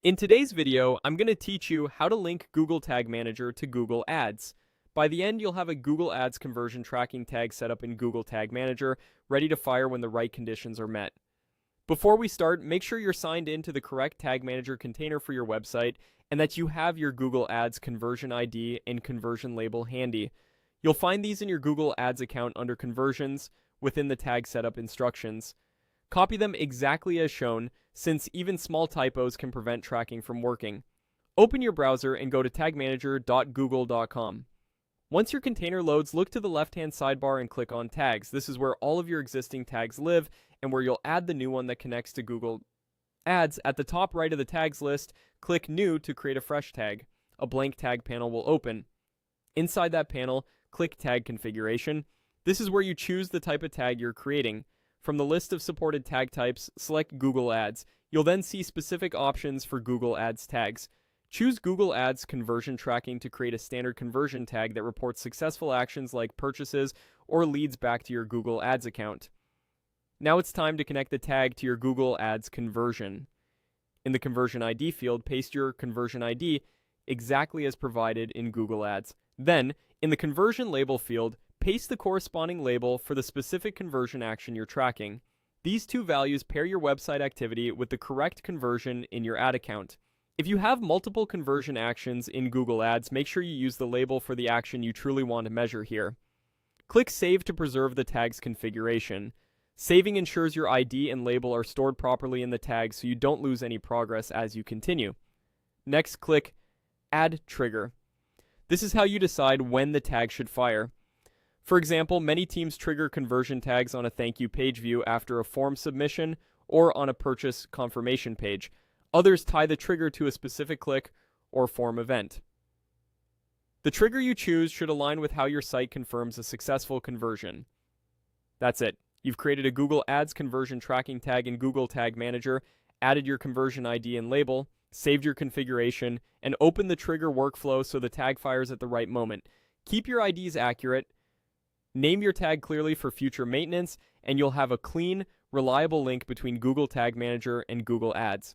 In today's video, I'm going to teach you how to link Google Tag Manager to Google Ads. By the end, you'll have a Google Ads conversion tracking tag set up in Google Tag Manager, ready to fire when the right conditions are met. Before we start, make sure you're signed in to the correct Tag Manager container for your website and that you have your Google Ads conversion ID and conversion label handy. You'll find these in your Google Ads account under Conversions within the tag setup instructions. Copy them exactly as shown, since even small typos can prevent tracking from working. Open your browser and go to tagmanager.google.com. Once your container loads, look to the left-hand sidebar and click on Tags. This is where all of your existing tags live and where you'll add the new one that connects to Google Ads. At the top right of the tags list, click New to create a fresh tag. A blank tag panel will open. Inside that panel, click Tag Configuration. This is where you choose the type of tag you're creating. From the list of supported tag types, select Google Ads. You'll then see specific options for Google Ads tags. Choose Google Ads Conversion Tracking to create a standard conversion tag that reports successful actions like purchases or leads back to your Google Ads account. Now it's time to connect the tag to your Google Ads conversion. In the Conversion ID field, paste your conversion ID exactly as provided in Google Ads. Then, in the Conversion Label field, paste the corresponding label for the specific conversion action you're tracking. These two values pair your website activity with the correct conversion in your ad account. If you have multiple conversion actions in Google Ads, make sure you use the label for the action you truly want to measure here. Click Save to preserve the tag's configuration. Saving ensures your ID and label are stored properly in the tag so you don't lose any progress as you continue. Next, click Add Trigger. This is how you decide when the tag should fire. For example, many teams trigger conversion tags on a thank you page view after a form submission or on a purchase confirmation page. Others tie the trigger to a specific click or form event. The trigger you choose should align with how your site confirms a successful conversion. That's it. You've created a Google Ads conversion tracking tag in Google Tag Manager, added your conversion ID and label, saved your configuration, and opened the trigger workflow so the tag fires at the right moment. Keep your IDs accurate. Name your tag clearly for future maintenance, and you'll have a clean, reliable link between Google Tag Manager and Google Ads.